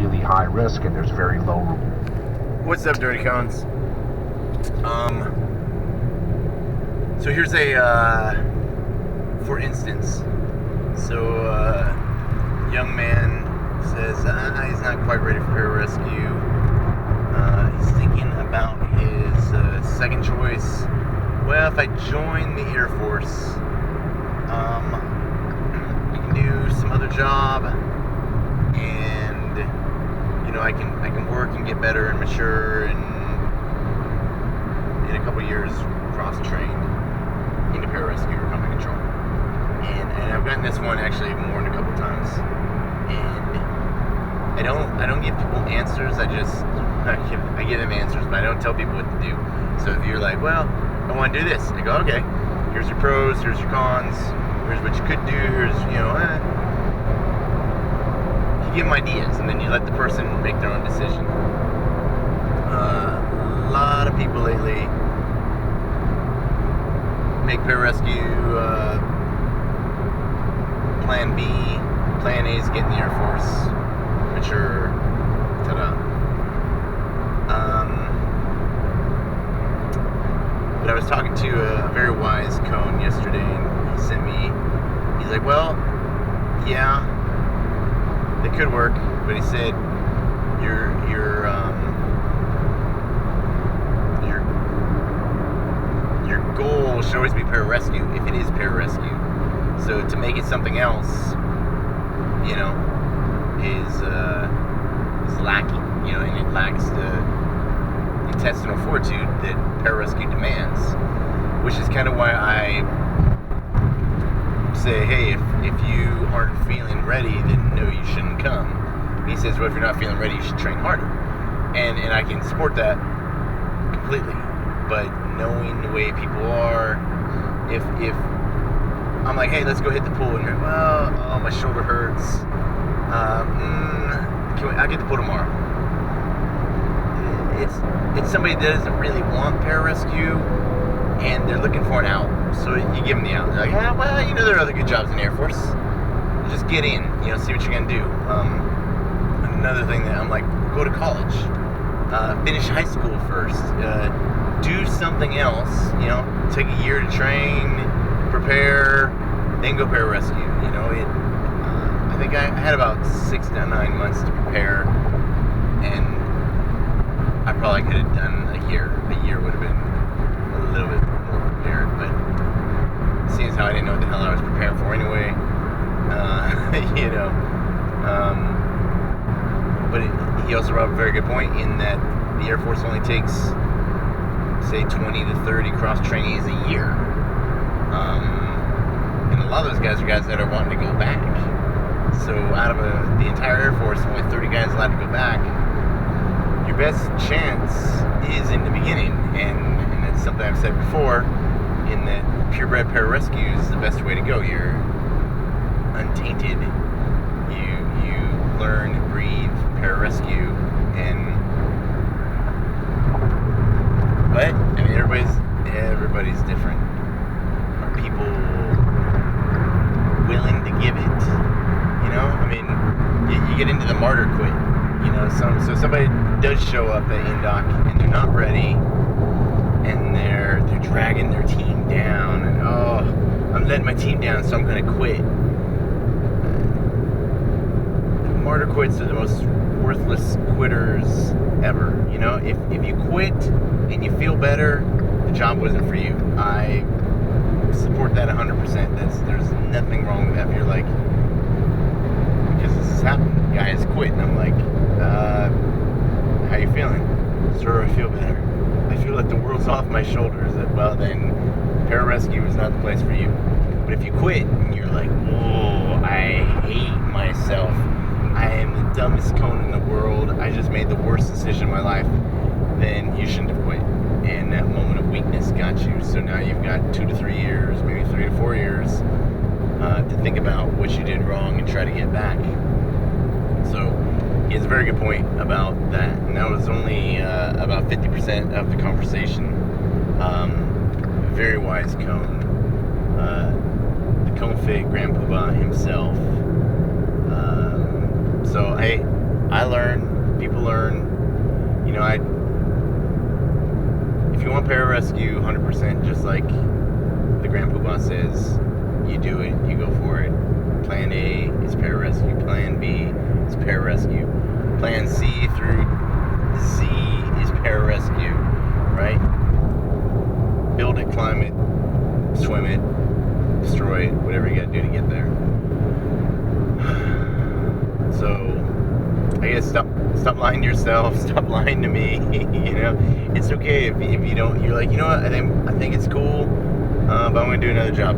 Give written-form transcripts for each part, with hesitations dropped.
really high risk and there's very low reward. What's up, Dirty Cones? So here's a, for instance, young man says he's not quite ready for pararescue. He's thinking about his second choice. Well, if I join the Air Force, I can do some other job, and I can work and get better and mature, and in a couple years cross-train into pararescue or combat control. And I've gotten this one actually more than a couple times, and I don't give people answers. I give them answers, but I don't tell people what to do. So if you're like, well, I want to do this, I go, okay, here's your pros, here's your cons, here's what you could do, here's you give them ideas, and then you let the person make their own decision. A lot of people lately make pararescue plan B. Plan A is get in the Air Force, mature, ta-da. But I was talking to a very wise cone yesterday, and he sent me, he's like, well, yeah, they could work, but he said your goal should always be pararescue if it is pararescue. So to make it something else, is lacking, and it lacks the intestinal fortitude that pararescue demands, which is kind of why I say, hey, if you aren't feeling ready, then no, you shouldn't come. He says, well, if you're not feeling ready, you should train harder, and I can support that completely. But knowing the way people are, if I'm like, hey, let's go hit the pool, and you're like, well, my shoulder hurts. I'll get the pool tomorrow. It's somebody that doesn't really want pararescue, and they're looking for an out. So you give them the out. They're like, yeah, well, there are other good jobs in the Air Force. Just get in, see what you're gonna do. Another thing that I'm like, go to college, finish high school first, do something else. Take a year to train, prepare, then go pararescue. I think I had about 6 to 9 months to prepare, and I probably could have done a year. A year would have been a little bit more prepared, but seeing as how I didn't know what the hell I was preparing for anyway, but he also brought up a very good point in that the Air Force only takes, say, 20 to 30 cross trainees a year. And a lot of those guys are guys that are wanting to go back. So out of the entire Air Force, only 30 guys allowed to go back. Your best chance is in the beginning, and it's something I've said before, in that purebred pararescue is the best way to go. You're untainted. You learn, breathe, pararescue, but I mean everybody's different. Are people willing to give it? I mean, you get into the martyr quit. So somebody does show up at Indoc and they're not ready, and they're dragging their team down, and I'm letting my team down, so I'm going to quit. Martyr quits are the most worthless quitters ever. If you quit and you feel better, the job wasn't for you. I support that 100%. There's nothing wrong with that. If you're like, because this has happened, guys quit, and I'm like, how you feeling? Sir, I feel better. I feel like the world's off my shoulders. Well, then pararescue is not the place for you. But if you quit and you're like, whoa, I hate myself, I am the dumbest cone in the world, I just made the worst decision of my life, then you shouldn't have quit. And that moment of weakness got you. So now you've got 2 to 3 years, maybe 3 to 4 years to think about what you did wrong and try to get back. So he has a very good point about that. And that was only about 50% of the conversation. Very wise cone. The Conefit Grand Poobah himself. So I learn, people learn. You know, if you want pararescue 100%, just like the Grand Poobah says, you do it, you go for it. Plan A is pararescue. Plan B is pararescue. Plan C through Z is pararescue, right? Build it, climb it, swim it, destroy it, whatever you gotta do to get there. So, I guess stop lying to yourself, stop lying to me. You know, it's okay if you don't. You're like, you know what? I think it's cool, but I'm gonna do another job.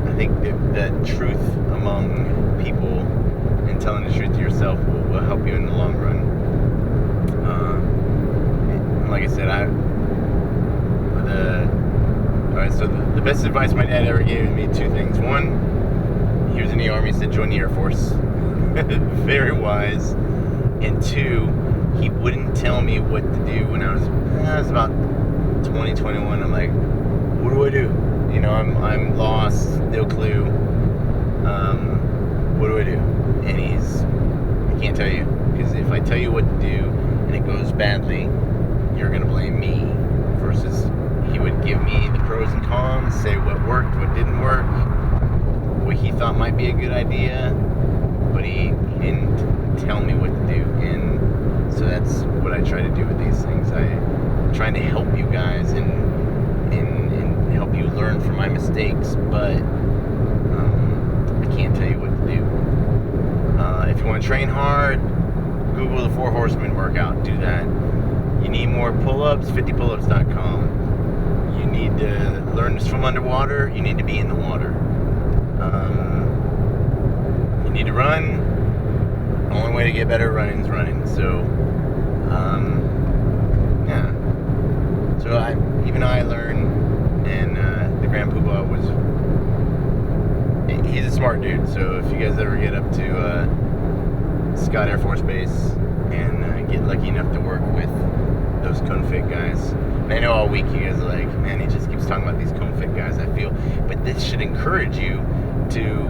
I think that truth among people and telling the truth to yourself will help you in the long run. Like I said, alright. So the best advice my dad ever gave me: 2 things. One, he was in the Army, said join the Air Force. Very wise. And 2, he wouldn't tell me what to do when I was about 20, 21. I'm like, what do I do? You know, I'm lost, no clue. What do I do? And I can't tell you, because if I tell you what to do and it goes badly, you're gonna blame me. Versus, he would give me the pros and cons, say what worked, what didn't work, what he thought might be a good idea, but he didn't tell me what to do. And so that's what I try to do with these things. I'm trying to help you guys and help you learn from my mistakes, but I can't tell you what to do. If you want to train hard, Google the 4 Horsemen workout. Do that. You need more pull-ups, 50pullups.com. You need to learn to swim underwater. You need to be in the water. You need to run. The only way to get better at running is running. So, yeah. So even I learned, and the Grand Poobah he's a smart dude. So if you guys ever get up to Scott Air Force Base and get lucky enough to work with those Conefit guys, and I know all week you guys are like, man, he just keeps talking about these Conefit guys, I feel, but this should encourage you to,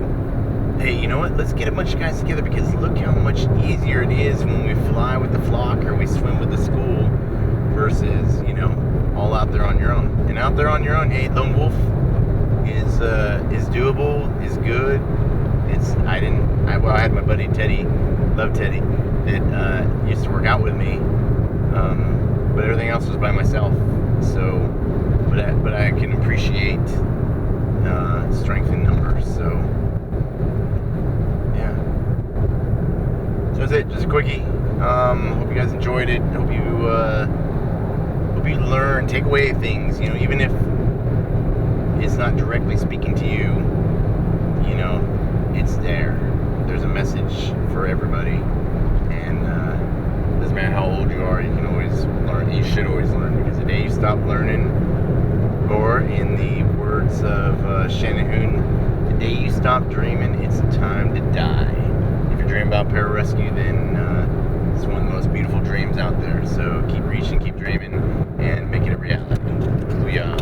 hey, you know what, let's get a bunch of guys together, because look how much easier it is when we fly with the flock or we swim with the school versus, you know, all out there on your own. And out there on your own, hey, lone wolf is doable, is good. I had my buddy Teddy, love Teddy, that used to work out with me, but everything else was by myself. So, but I can appreciate strength in numbers. So, yeah. So that's it. Just a quickie. Hope you guys enjoyed it. Hope you learn, take away things. You know, even if it's not directly speaking to you, you know, it's there. There's a message for everybody, and doesn't matter how old you are, you can always learn. You should always learn, because the day you stop learning, or in the words of Shanahoon, the day you stop dreaming, it's time to die. If you're dreaming about pararescue, then it's one of the most beautiful dreams out there. So keep reaching, keep dreaming, and make it a reality. Hooyah.